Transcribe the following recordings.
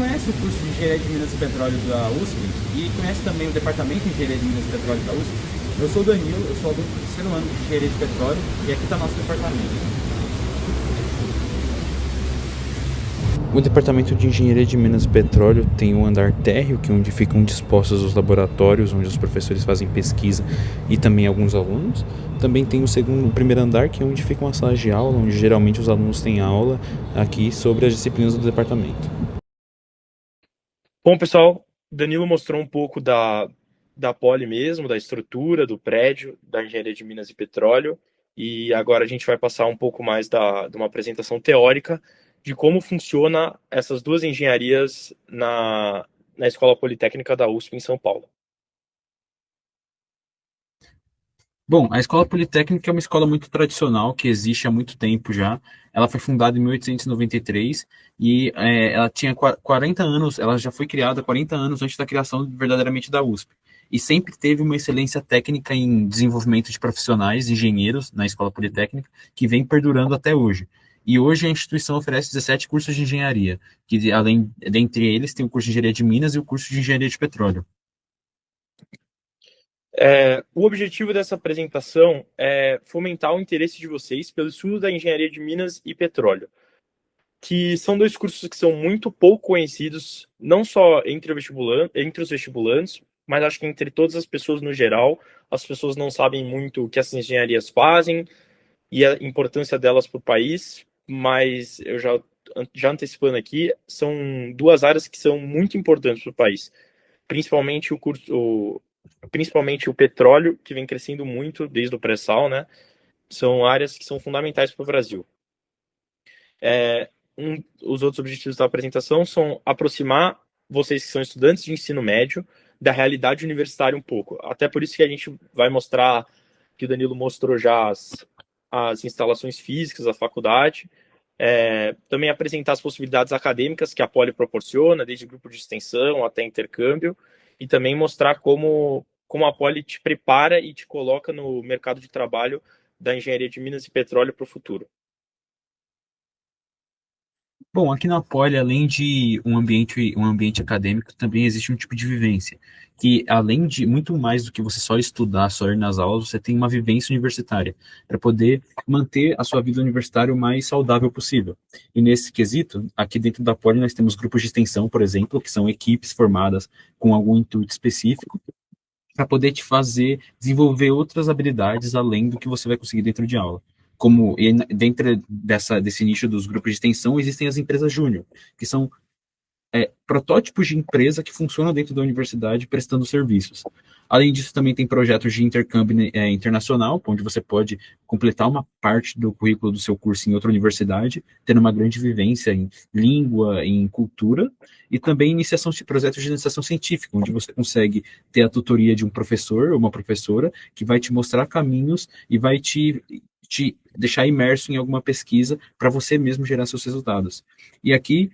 conhece o curso de Engenharia de Minas e Petróleo da USP e conhece também o Departamento de Engenharia de Minas e Petróleo da USP. Eu sou o Danilo, eu sou aluno do terceiro ano de Engenharia de Petróleo e aqui está nosso departamento. O Departamento de Engenharia de Minas e Petróleo tem o andar térreo, que é onde ficam dispostos os laboratórios, onde os professores fazem pesquisa e também alguns alunos. Também tem o primeiro andar, que é onde ficam as salas de aula, onde geralmente os alunos têm aula aqui sobre as disciplinas do departamento. Bom, pessoal, Danilo mostrou um pouco da Poli mesmo, da estrutura, do prédio, da Engenharia de Minas e Petróleo, e agora a gente vai passar um pouco mais de uma apresentação teórica de como funciona essas duas engenharias na Escola Politécnica da USP em São Paulo. Bom, a Escola Politécnica é uma escola muito tradicional, que existe há muito tempo já. Ela foi fundada em 1893 e ela tinha 40 anos, ela já foi criada 40 anos antes da criação verdadeiramente da USP. E sempre teve uma excelência técnica em desenvolvimento de profissionais, engenheiros na Escola Politécnica, que vem perdurando até hoje. E hoje a instituição oferece 17 cursos de engenharia, que além, dentre eles, tem o curso de Engenharia de Minas e o curso de Engenharia de Petróleo. O objetivo dessa apresentação é fomentar o interesse de vocês pelo estudo da Engenharia de Minas e Petróleo, que são dois cursos que são muito pouco conhecidos, não só entre os vestibulantes, mas acho que entre todas as pessoas no geral. As pessoas não sabem muito o que essas engenharias fazem e a importância delas para o país, mas eu já antecipando aqui, são duas áreas que são muito importantes para o país, principalmente principalmente o petróleo, que vem crescendo muito desde o pré-sal, né? São áreas que são fundamentais para o Brasil. Os outros objetivos da apresentação são aproximar vocês que são estudantes de ensino médio da realidade universitária um pouco. Até por isso que a gente vai mostrar, que o Danilo mostrou já as instalações físicas da faculdade, também apresentar as possibilidades acadêmicas que a Poli proporciona, desde grupo de extensão até intercâmbio, e também mostrar como a Poli te prepara e te coloca no mercado de trabalho da engenharia de Minas e Petróleo para o futuro. Bom, aqui na Poli, além de um ambiente acadêmico, também existe um tipo de vivência, que além de muito mais do que você só estudar, só ir nas aulas, você tem uma vivência universitária, para poder manter a sua vida universitária o mais saudável possível. E nesse quesito, aqui dentro da Poli, nós temos grupos de extensão, por exemplo, que são equipes formadas com algum intuito específico, para poder te fazer desenvolver outras habilidades além do que você vai conseguir dentro de aula. Como dentro desse nicho dos grupos de extensão, existem as empresas júnior, que são protótipos de empresa que funcionam dentro da universidade prestando serviços. Além disso, também tem projetos de intercâmbio internacional, onde você pode completar uma parte do currículo do seu curso em outra universidade, tendo uma grande vivência em língua, em cultura, e também projetos de iniciação científica, onde você consegue ter a tutoria de um professor ou uma professora que vai te mostrar caminhos e vai te deixar imerso em alguma pesquisa para você mesmo gerar seus resultados. E aqui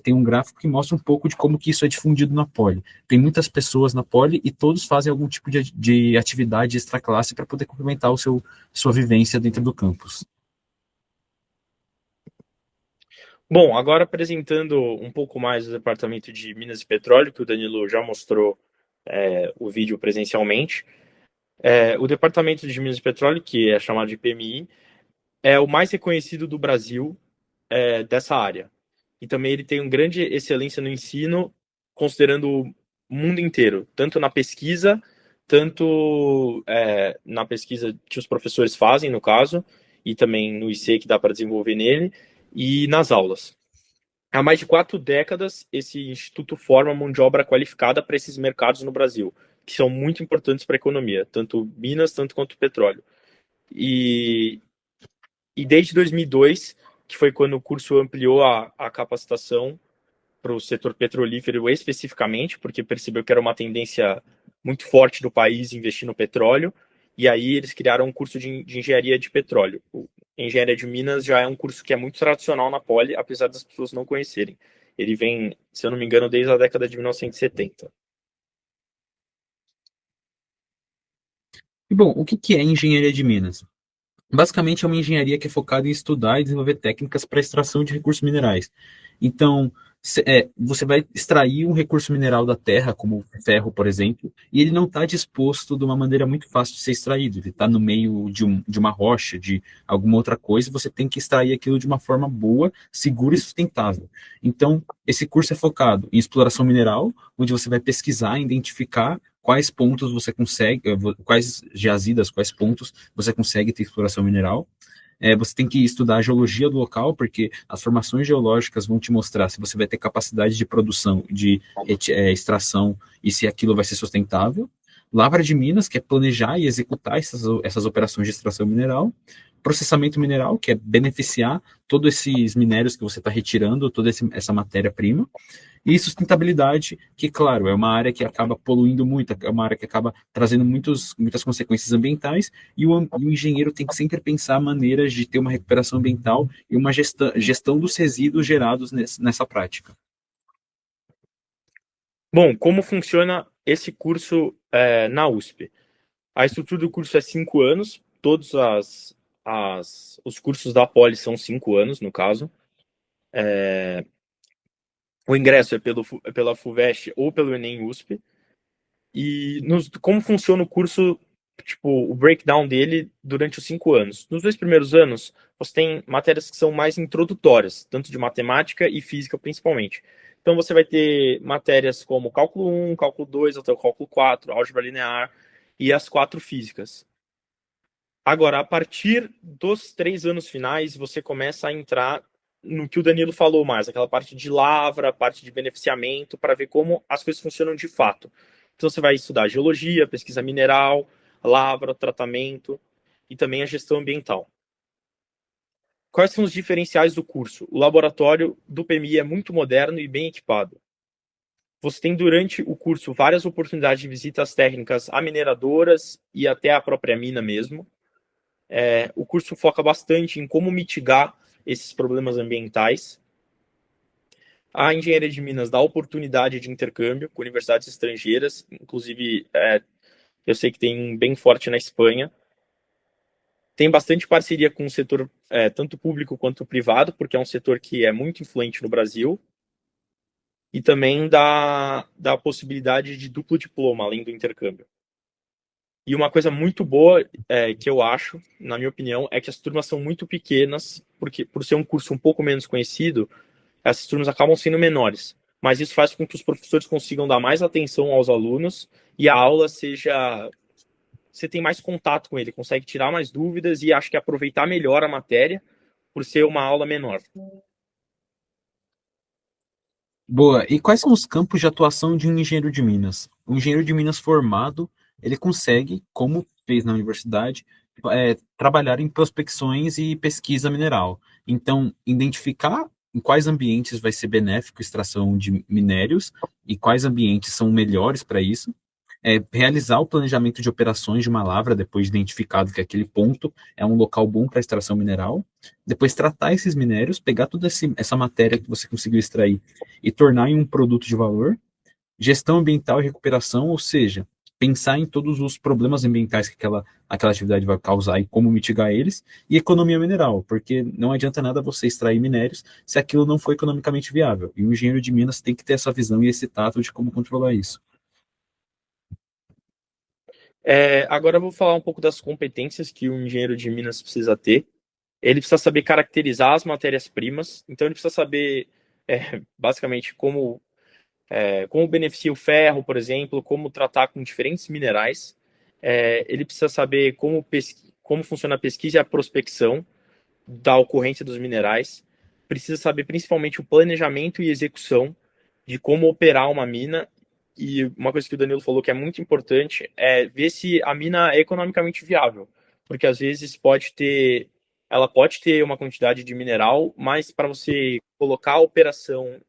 tem um gráfico que mostra um pouco de como que isso é difundido na Poli. Tem muitas pessoas na Poli e todos fazem algum tipo de atividade extra-classe para poder complementar sua vivência dentro do campus. Bom, agora apresentando um pouco mais do Departamento de Minas e Petróleo, que o Danilo já mostrou o vídeo presencialmente. O Departamento de Minas e Petróleo, que é chamado de PMI, é o mais reconhecido do Brasil dessa área. E também ele tem uma grande excelência no ensino, considerando o mundo inteiro, tanto na pesquisa, tanto na pesquisa que os professores fazem, no caso, e também no IC que dá para desenvolver nele, e nas aulas. Há mais de 4 décadas, esse instituto forma mão de obra qualificada para esses mercados no Brasil, que são muito importantes para a economia, tanto Minas, tanto quanto petróleo. E, e desde 2002, que foi quando o curso ampliou a capacitação para o setor petrolífero especificamente, porque percebeu que era uma tendência muito forte do país investir no petróleo, e aí eles criaram um curso de engenharia de petróleo. O Engenharia de Minas já é um curso que é muito tradicional na Poli, apesar das pessoas não conhecerem. Ele vem, se eu não me engano, desde a década de 1970. E bom, o que é engenharia de Minas? Basicamente é uma engenharia que é focada em estudar e desenvolver técnicas para extração de recursos minerais. Então, Você vai extrair um recurso mineral da terra, como o ferro, por exemplo, e ele não está disposto de uma maneira muito fácil de ser extraído. Ele está no meio de uma rocha, de alguma outra coisa, e você tem que extrair aquilo de uma forma boa, segura e sustentável. Então, esse curso é focado em exploração mineral, onde você vai pesquisar, identificar quais pontos você consegue, quais jazidas, quais pontos você consegue ter exploração mineral. Você tem que estudar a geologia do local, porque as formações geológicas vão te mostrar se você vai ter capacidade de produção, de extração e se aquilo vai ser sustentável. Lavra de minas, que é planejar e executar essas operações de extração mineral. Processamento mineral, que é beneficiar todos esses minérios que você está retirando, toda essa matéria-prima. E sustentabilidade, que, claro, é uma área que acaba poluindo muito, é uma área que acaba trazendo muitas consequências ambientais, e o engenheiro tem que sempre pensar maneiras de ter uma recuperação ambiental e uma gestão dos resíduos gerados nessa prática. Bom, como funciona esse curso na USP? A estrutura do curso é 5 anos, todos os cursos da Poli são 5 anos, no caso. O ingresso é pela FUVEST ou pelo Enem USP. E como funciona o curso, tipo, o breakdown dele durante os 5 anos? Nos 2 primeiros anos, você tem matérias que são mais introdutórias, tanto de matemática e física principalmente. Então você vai ter matérias como cálculo 1, cálculo 2, até o cálculo 4, álgebra linear e as 4 físicas. Agora, a partir dos 3 anos finais, você começa a entrar no que o Danilo falou mais, aquela parte de lavra, parte de beneficiamento, para ver como as coisas funcionam de fato. Então, você vai estudar geologia, pesquisa mineral, lavra, tratamento e também a gestão ambiental. Quais são os diferenciais do curso? O laboratório do PMI é muito moderno e bem equipado. Você tem durante o curso várias oportunidades de visitas técnicas a mineradoras e até a própria mina mesmo. O curso foca bastante em como mitigar esses problemas ambientais. A engenharia de Minas dá oportunidade de intercâmbio com universidades estrangeiras, inclusive eu sei que tem um bem forte na Espanha. Tem bastante parceria com o setor tanto público quanto privado, porque é um setor que é muito influente no Brasil. E também dá a possibilidade de duplo diploma, além do intercâmbio. E uma coisa muito boa que eu acho, na minha opinião, é que as turmas são muito pequenas, porque por ser um curso um pouco menos conhecido, essas turmas acabam sendo menores. Mas isso faz com que os professores consigam dar mais atenção aos alunos e a aula seja... Você tem mais contato com ele, consegue tirar mais dúvidas e acho que aproveitar melhor a matéria por ser uma aula menor. Boa. E quais são os campos de atuação de um engenheiro de minas? Um engenheiro de minas formado, ele consegue, como fez na universidade, trabalhar em prospecções e pesquisa mineral. Então, identificar em quais ambientes vai ser benéfico a extração de minérios e quais ambientes são melhores para isso, realizar o planejamento de operações de uma lavra depois de identificado que aquele ponto é um local bom para extração mineral, depois tratar esses minérios, pegar toda essa matéria que você conseguiu extrair e tornar em um produto de valor, gestão ambiental e recuperação, ou seja, pensar em todos os problemas ambientais que aquela atividade vai causar e como mitigar eles, e economia mineral, porque não adianta nada você extrair minérios se aquilo não for economicamente viável. E o engenheiro de minas tem que ter essa visão e esse tato de como controlar isso. Agora eu vou falar um pouco das competências que o engenheiro de Minas precisa ter. Ele precisa saber caracterizar as matérias-primas, então ele precisa saber, basicamente, como beneficia o ferro, por exemplo, como tratar com diferentes minerais. Ele precisa saber como funciona a pesquisa e a prospecção da ocorrência dos minerais. Precisa saber principalmente o planejamento e execução de como operar uma mina. E uma coisa que o Danilo falou que é muito importante é ver se a mina é economicamente viável, porque às vezes ela pode ter uma quantidade de mineral, mas para você colocar a operação,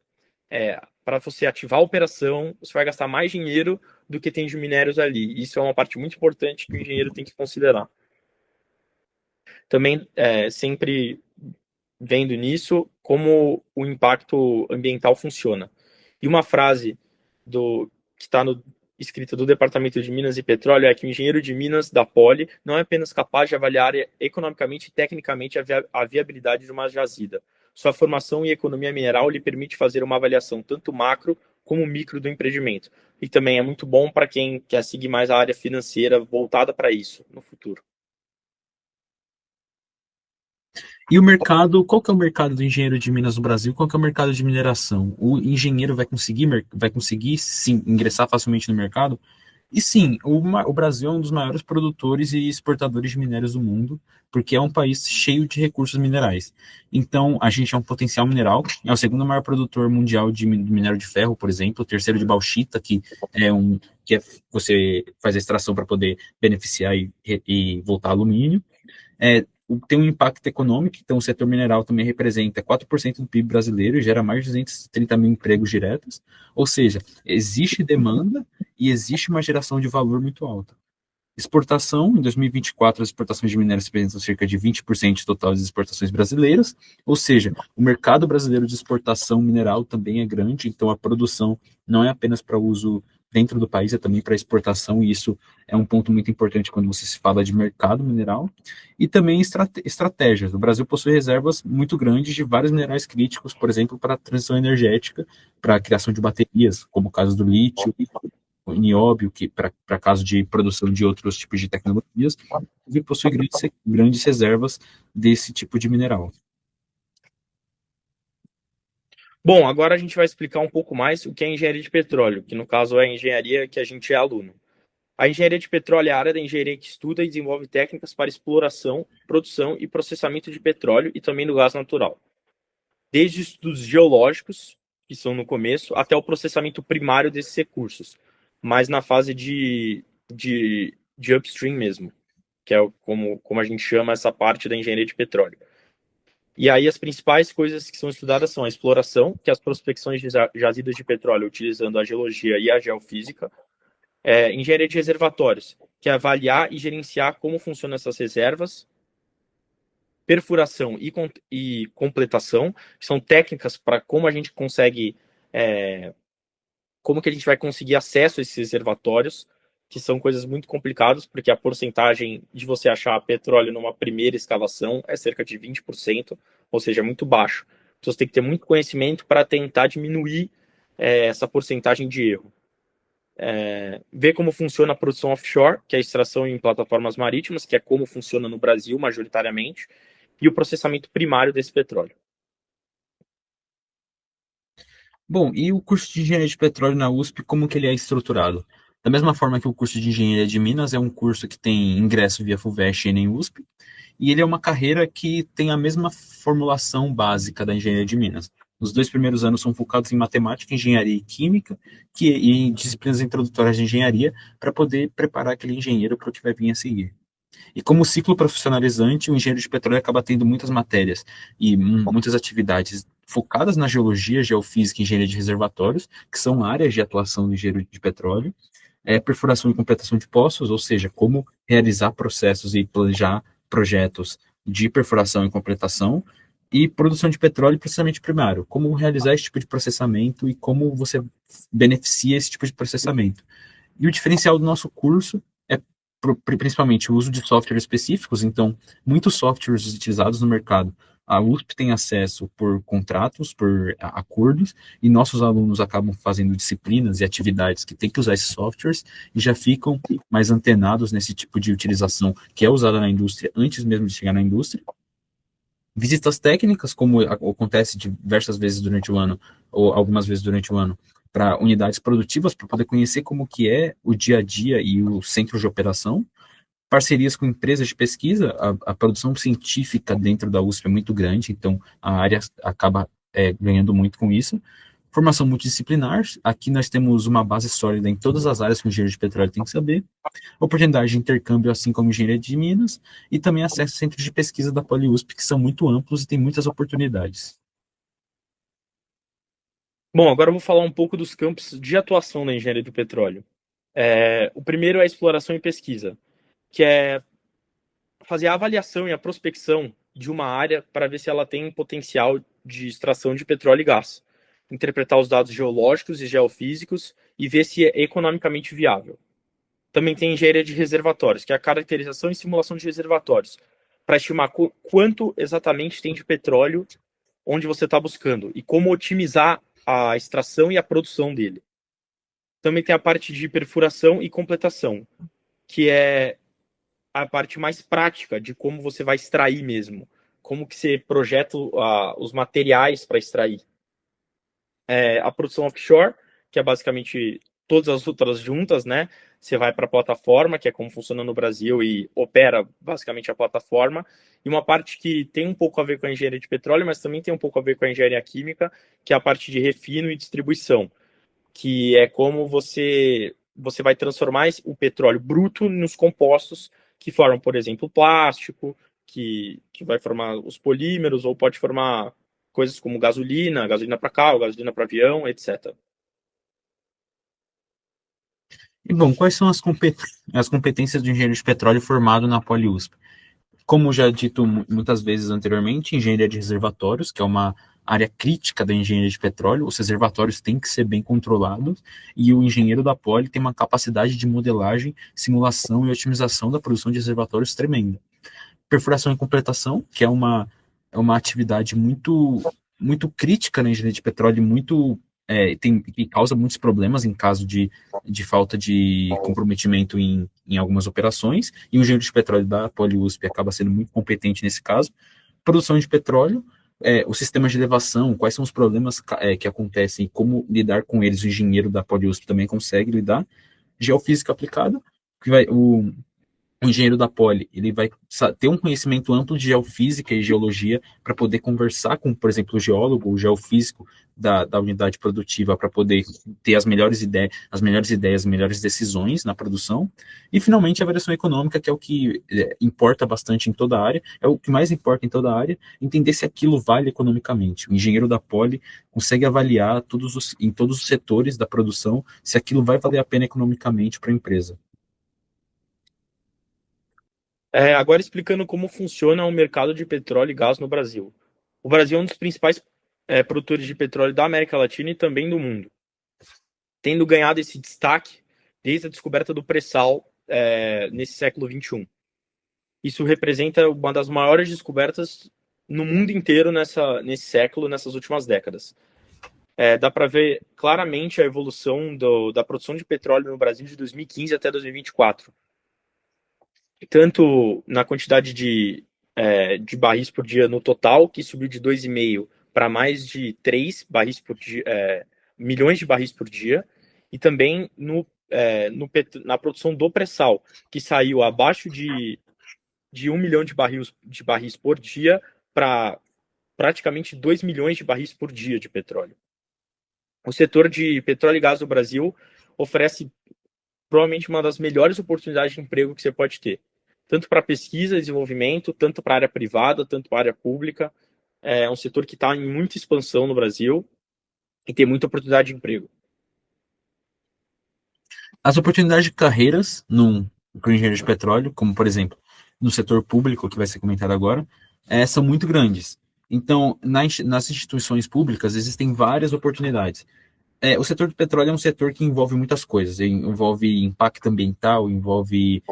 para você ativar a operação, você vai gastar mais dinheiro do que tem de minérios ali. Isso é uma parte muito importante que o engenheiro tem que considerar. Também sempre vendo nisso como o impacto ambiental funciona. E uma frase que está escrita do Departamento de Minas e Petróleo é que o engenheiro de Minas da Poli não é apenas capaz de avaliar economicamente e tecnicamente a viabilidade de uma jazida, sua formação em economia mineral lhe permite fazer uma avaliação tanto macro como micro do empreendimento. E também é muito bom para quem quer seguir mais a área financeira voltada para isso no futuro. E o mercado, qual que é o mercado do engenheiro de Minas no Brasil? Qual que é o mercado de mineração? O engenheiro vai conseguir sim ingressar facilmente no mercado? E sim, o Brasil é um dos maiores produtores e exportadores de minérios do mundo, porque é um país cheio de recursos minerais. Então, a gente é um potencial mineral, é o segundo maior produtor mundial de minério de ferro, por exemplo, o terceiro de bauxita, que você faz a extração para poder beneficiar e voltar alumínio. Tem um impacto econômico, então o setor mineral também representa 4% do PIB brasileiro e gera mais de 230 mil empregos diretos, ou seja, existe demanda e existe uma geração de valor muito alta. Exportação, em 2024, as exportações de minérios representam cerca de 20% do total das exportações brasileiras, ou seja, o mercado brasileiro de exportação mineral também é grande, então a produção não é apenas para uso dentro do país, é também para exportação, e isso é um ponto muito importante quando você se fala de mercado mineral, e também estratégias. O Brasil possui reservas muito grandes de vários minerais críticos, por exemplo, para a transição energética, para a criação de baterias, como o caso do lítio, o nióbio, que para caso de produção de outros tipos de tecnologias, ele possui grandes reservas desse tipo de mineral. Bom, agora a gente vai explicar um pouco mais o que é engenharia de petróleo, que no caso é a engenharia que a gente é aluno. A engenharia de petróleo é a área da engenharia que estuda e desenvolve técnicas para exploração, produção e processamento de petróleo e também do gás natural. Desde estudos geológicos, que são no começo, até o processamento primário desses recursos, mas na fase de upstream mesmo, que é como a gente chama essa parte da engenharia de petróleo. E aí as principais coisas que são estudadas são a exploração, que é as prospecções de jazidas de petróleo utilizando a geologia e a geofísica, engenharia de reservatórios, que é avaliar e gerenciar como funcionam essas reservas, perfuração e completação, que são técnicas para como a gente consegue, como que a gente vai conseguir acesso a esses reservatórios, que são coisas muito complicadas, porque a porcentagem de você achar petróleo numa primeira escavação é cerca de 20%, ou seja, é muito baixo. Então você tem que ter muito conhecimento para tentar diminuir essa porcentagem de erro. Ver como funciona a produção offshore, que é a extração em plataformas marítimas, que é como funciona no Brasil majoritariamente, e o processamento primário desse petróleo. Bom, e o curso de engenharia de petróleo na USP, como que ele é estruturado? Da mesma forma que o curso de engenharia de Minas é um curso que tem ingresso via FUVEST e ENEM USP, e ele é uma carreira que tem a mesma formulação básica da engenharia de Minas. Os 2 primeiros anos são focados em matemática, engenharia e química, e em disciplinas introdutórias de engenharia, para poder preparar aquele engenheiro para o que vai vir a seguir. E como ciclo profissionalizante, o engenheiro de petróleo acaba tendo muitas matérias e muitas atividades focadas na geologia, geofísica e engenharia de reservatórios, que são áreas de atuação do engenheiro de petróleo, perfuração e completação de poços, ou seja, como realizar processos e planejar projetos de perfuração e completação, e produção de petróleo e processamento primário, como realizar esse tipo de processamento e como você beneficia esse tipo de processamento. E o diferencial do nosso curso é principalmente o uso de softwares específicos, então, muitos softwares utilizados no mercado. A USP tem acesso por contratos, por acordos, e nossos alunos acabam fazendo disciplinas e atividades que têm que usar esses softwares e já ficam mais antenados nesse tipo de utilização que é usada na indústria antes mesmo de chegar na indústria. Visitas técnicas, como acontece diversas vezes durante o ano, ou algumas vezes durante o ano, para unidades produtivas, para poder conhecer como que é o dia a dia e o centro de operação. Parcerias com empresas de pesquisa, a produção científica dentro da USP é muito grande, então a área acaba ganhando muito com isso. Formação multidisciplinar, aqui nós temos uma base sólida em todas as áreas que o engenheiro de petróleo tem que saber. Oportunidade de intercâmbio, assim como engenharia de Minas, e também acesso a centros de pesquisa da PoliUSP, que são muito amplos e têm muitas oportunidades. Bom, agora eu vou falar um pouco dos campos de atuação na engenharia do petróleo. O primeiro é a exploração e pesquisa, que é fazer a avaliação e a prospecção de uma área para ver se ela tem potencial de extração de petróleo e gás. Interpretar os dados geológicos e geofísicos e ver se é economicamente viável. Também tem engenharia de reservatórios, que é a caracterização e simulação de reservatórios, para estimar quanto exatamente tem de petróleo onde você está buscando e como otimizar a extração e a produção dele. Também tem a parte de perfuração e completação, que é a parte mais prática de como você vai extrair mesmo, como que você projeta os materiais para extrair. A produção offshore, que é basicamente todas as outras juntas, né? Você vai para a plataforma, que é como funciona no Brasil e opera basicamente a plataforma, e uma parte que tem um pouco a ver com a engenharia de petróleo, mas também tem um pouco a ver com a engenharia química, que é a parte de refino e distribuição, que é como você vai transformar o petróleo bruto nos compostos que formam, por exemplo, plástico, que vai formar os polímeros, ou pode formar coisas como gasolina para carro, gasolina para avião, etc. E bom, quais são as competências do engenheiro de petróleo formado na PoliUSP? Como já dito muitas vezes anteriormente, engenharia de reservatórios, que é uma área crítica da engenharia de petróleo, os reservatórios têm que ser bem controlados, e o engenheiro da Poli tem uma capacidade de modelagem, simulação e otimização da produção de reservatórios tremenda. Perfuração e completação, que é uma atividade muito crítica na engenharia de petróleo, que causa muitos problemas em caso de falta de comprometimento em algumas operações, e o engenheiro de petróleo da PoliUSP acaba sendo muito competente nesse caso. Produção de petróleo, os sistemas de elevação, quais são os problemas que acontecem, como lidar com eles, o engenheiro da PoliUSP também consegue lidar. Geofísica aplicada, que o engenheiro da Poli, ele vai ter um conhecimento amplo de geofísica e geologia para poder conversar com, por exemplo, o geólogo, o geofísico da unidade produtiva, para poder ter as melhores ideias, as melhores decisões na produção. E, finalmente, a avaliação econômica, que é o que importa bastante em toda a área, é o que mais importa em toda a área, entender se aquilo vale economicamente. O engenheiro da Poli consegue avaliar em todos os setores da produção se aquilo vai valer a pena economicamente para a empresa. Agora explicando como funciona o mercado de petróleo e gás no Brasil. O Brasil é um dos principais produtores de petróleo da América Latina e também do mundo, tendo ganhado esse destaque desde a descoberta do pré-sal nesse século XXI. Isso representa uma das maiores descobertas no mundo inteiro nesse século, nessas últimas décadas. Dá para ver claramente a evolução da produção de petróleo no Brasil de 2015 até 2024. Tanto na quantidade de barris por dia no total, que subiu de 2,5 para mais de 3 barris por dia, milhões de barris por dia, e também na produção do pré-sal, que saiu abaixo de 1 milhão de barris por dia para praticamente 2 milhões de barris por dia de petróleo. O setor de petróleo e gás no Brasil oferece provavelmente uma das melhores oportunidades de emprego que você pode ter, tanto para pesquisa e desenvolvimento, tanto para a área privada, tanto para a área pública. É um setor que está em muita expansão no Brasil e tem muita oportunidade de emprego. As oportunidades de carreiras para o engenheiro de petróleo, como por exemplo no setor público, que vai ser comentado agora, são muito grandes. Então, nas instituições públicas existem várias oportunidades. O setor do petróleo é um setor que envolve muitas coisas, envolve impacto ambiental, envolve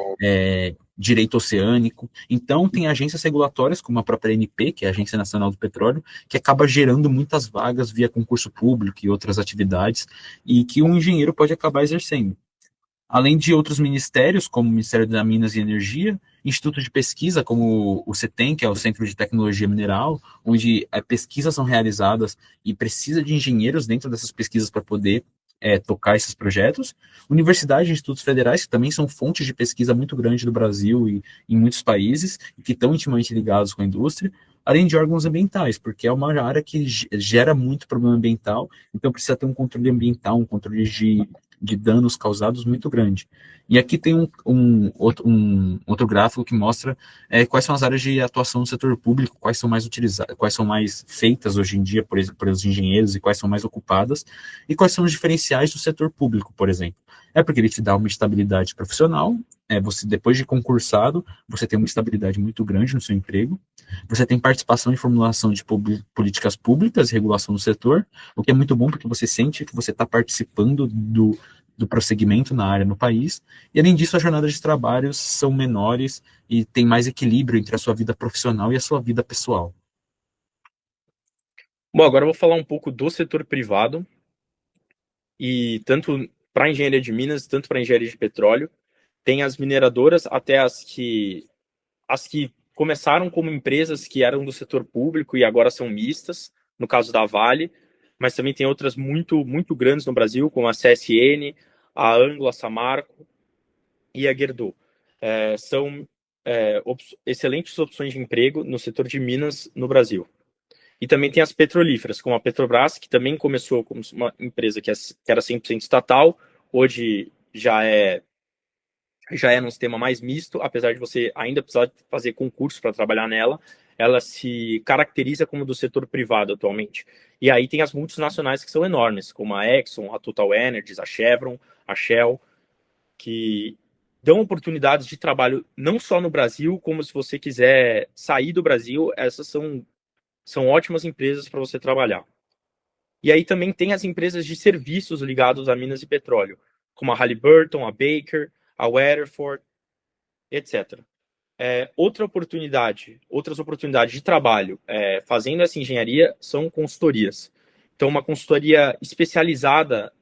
direito oceânico. Então, tem agências regulatórias, como a própria ANP, que é a Agência Nacional do Petróleo, que acaba gerando muitas vagas via concurso público e outras atividades, e que um engenheiro pode acabar exercendo. Além de outros ministérios, como o Ministério da Minas e Energia, institutos de pesquisa, como o CETEM, que é o Centro de Tecnologia Mineral, onde pesquisas são realizadas e precisa de engenheiros dentro dessas pesquisas para poder tocar esses projetos. Universidades e institutos federais, que também são fontes de pesquisa muito grande do Brasil e em muitos países, e que estão intimamente ligados com a indústria, além de órgãos ambientais, porque é uma área que gera muito problema ambiental, então precisa ter um controle ambiental, um controle de danos causados muito grande. E aqui tem um outro gráfico que mostra quais são as áreas de atuação do setor público, quais são mais utilizadas, quais são mais feitas hoje em dia pelos engenheiros e quais são mais ocupadas, e quais são os diferenciais do setor público, por exemplo. Porque ele te dá uma estabilidade profissional, você, depois de concursado, você tem uma estabilidade muito grande no seu emprego, você tem participação em formulação de políticas públicas e regulação do setor, o que é muito bom porque você sente que você está participando do prosseguimento na área no país, e além disso as jornadas de trabalho são menores e tem mais equilíbrio entre a sua vida profissional e a sua vida pessoal. Bom, agora eu vou falar um pouco do setor privado, e tanto para a engenharia de minas, tanto para a engenharia de petróleo. Tem as mineradoras, até as que começaram como empresas que eram do setor público e agora são mistas, no caso da Vale, mas também tem outras muito, muito grandes no Brasil, como a CSN, a Anglo, a Samarco e a Gerdau. São excelentes opções de emprego no setor de minas no Brasil. E também tem as petrolíferas, como a Petrobras, que também começou como uma empresa que era 100% estatal, hoje já é num sistema mais misto, apesar de você ainda precisar fazer concurso para trabalhar nela, ela se caracteriza como do setor privado atualmente. E aí tem as multinacionais que são enormes, como a Exxon, a Total Energies, a Chevron, a Shell, que dão oportunidades de trabalho não só no Brasil, como se você quiser sair do Brasil, essas são ótimas empresas para você trabalhar. E aí também tem as empresas de serviços ligados a minas e petróleo, como a Halliburton, a Baker, a Weatherford, etc. Outras oportunidades de trabalho fazendo essa engenharia são consultorias. Então, uma consultoria especializada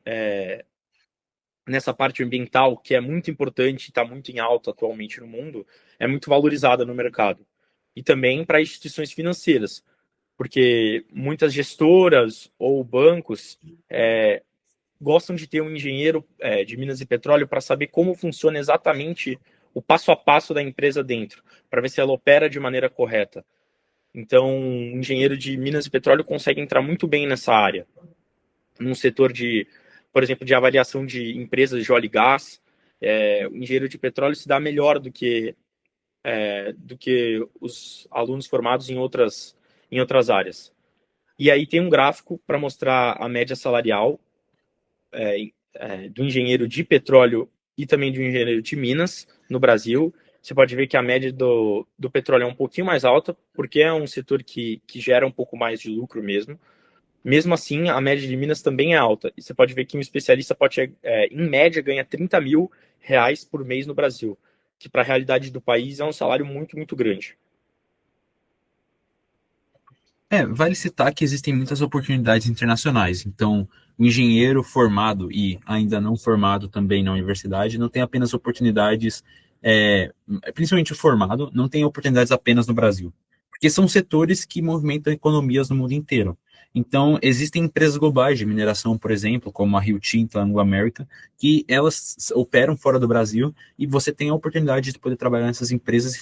nessa parte ambiental, que é muito importante, está muito em alta atualmente no mundo, é muito valorizada no mercado. E também para instituições financeiras, porque muitas gestoras ou bancos gostam de ter um engenheiro de minas e petróleo para saber como funciona exatamente o passo a passo da empresa dentro, para ver se ela opera de maneira correta. Então, um engenheiro de minas e petróleo consegue entrar muito bem nessa área, num setor por exemplo, de avaliação de empresas de óleo e gás. O engenheiro de petróleo se dá melhor do que os alunos formados em outras áreas. E aí tem um gráfico para mostrar a média salarial do engenheiro de petróleo e também do engenheiro de minas no Brasil. Você pode ver que a média do petróleo é um pouquinho mais alta, porque é um setor que gera um pouco mais de lucro mesmo. Mesmo assim, a média de minas também é alta. E você pode ver que um especialista pode, em média, ganha R$ 30.000 por mês no Brasil, que para a realidade do país é um salário muito, muito grande. Vale citar que existem muitas oportunidades internacionais. Então, o engenheiro formado e ainda não formado também na universidade não tem apenas oportunidades, principalmente o formado, não tem oportunidades apenas no Brasil, porque são setores que movimentam economias no mundo inteiro. Então, existem empresas globais de mineração, por exemplo, como a Rio Tinto, a Anglo American, que elas operam fora do Brasil e você tem a oportunidade de poder trabalhar nessas empresas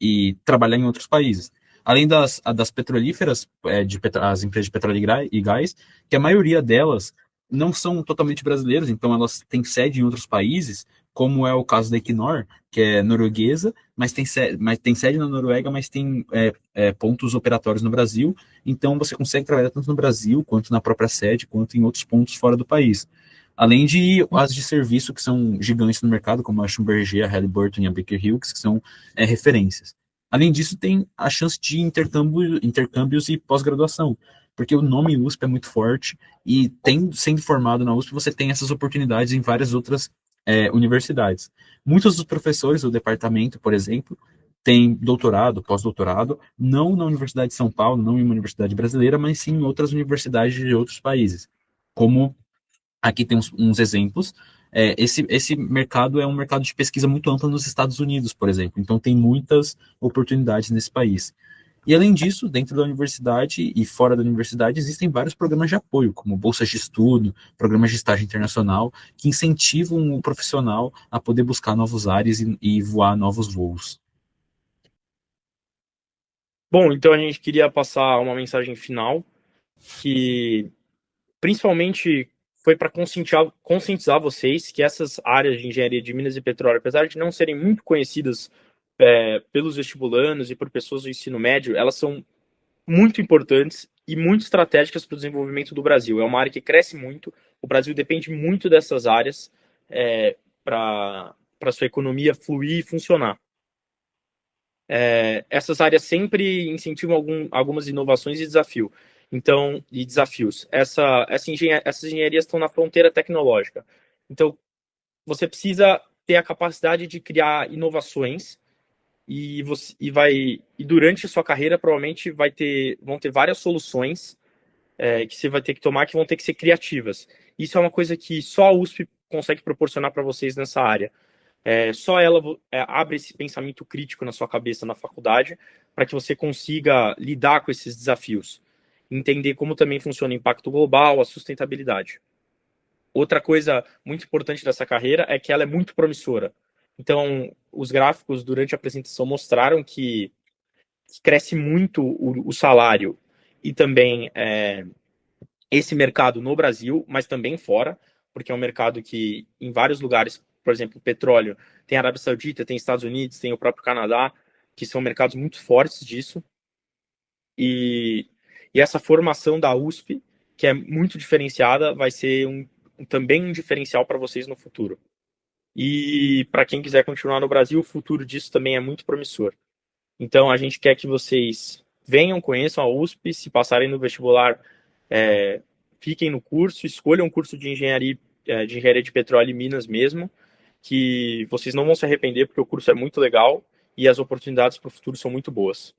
e trabalhar em outros países. Além das petrolíferas, as empresas de petróleo e gás, que a maioria delas não são totalmente brasileiros, então elas têm sede em outros países, como é o caso da Equinor, que é norueguesa, mas tem sede na Noruega, mas tem pontos operatórios no Brasil, então você consegue trabalhar tanto no Brasil, quanto na própria sede, quanto em outros pontos fora do país. Além de as de serviço, que são gigantes no mercado, como a Schlumberger, a Halliburton e a Baker Hughes, que são referências. Além disso, tem a chance de intercâmbios e pós-graduação, porque o nome USP é muito forte e sendo formado na USP, você tem essas oportunidades em várias outras universidades. Muitos dos professores do departamento, por exemplo, têm doutorado, pós-doutorado, não na Universidade de São Paulo, não em uma universidade brasileira, mas sim em outras universidades de outros países, como aqui tem uns exemplos. Esse mercado é um mercado de pesquisa muito amplo nos Estados Unidos, por exemplo. Então, tem muitas oportunidades nesse país. E, além disso, dentro da universidade e fora da universidade, existem vários programas de apoio, como bolsas de estudo, programas de estágio internacional, que incentivam o profissional a poder buscar novos ares e voar novos voos. Bom, então a gente queria passar uma mensagem final, que principalmente foi para conscientizar vocês que essas áreas de engenharia de minas e petróleo, apesar de não serem muito conhecidas pelos vestibulandos e por pessoas do ensino médio, elas são muito importantes e muito estratégicas para o desenvolvimento do Brasil. É uma área que cresce muito, o Brasil depende muito dessas áreas para sua economia fluir e funcionar. Essas áreas sempre incentivam algumas inovações e desafios. Essas engenharias estão na fronteira tecnológica. Então, você precisa ter a capacidade de criar inovações e durante a sua carreira provavelmente vão ter várias soluções que você vai ter que tomar, que vão ter que ser criativas. Isso é uma coisa que só a USP consegue proporcionar para vocês nessa área. Só ela abre esse pensamento crítico na sua cabeça na faculdade para que você consiga lidar com esses desafios, entender como também funciona o impacto global, a sustentabilidade. Outra coisa muito importante dessa carreira é que ela é muito promissora. Então, os gráficos durante a apresentação mostraram que cresce muito o salário e também esse mercado no Brasil, mas também fora, porque é um mercado que em vários lugares, por exemplo, petróleo, tem Arábia Saudita, tem Estados Unidos, tem o próprio Canadá, que são mercados muito fortes disso. E essa formação da USP, que é muito diferenciada, vai ser também um diferencial para vocês no futuro. E para quem quiser continuar no Brasil, o futuro disso também é muito promissor. Então, a gente quer que vocês venham, conheçam a USP, se passarem no vestibular, fiquem no curso, escolham um curso de engenharia de petróleo e minas mesmo, que vocês não vão se arrepender, porque o curso é muito legal e as oportunidades para o futuro são muito boas.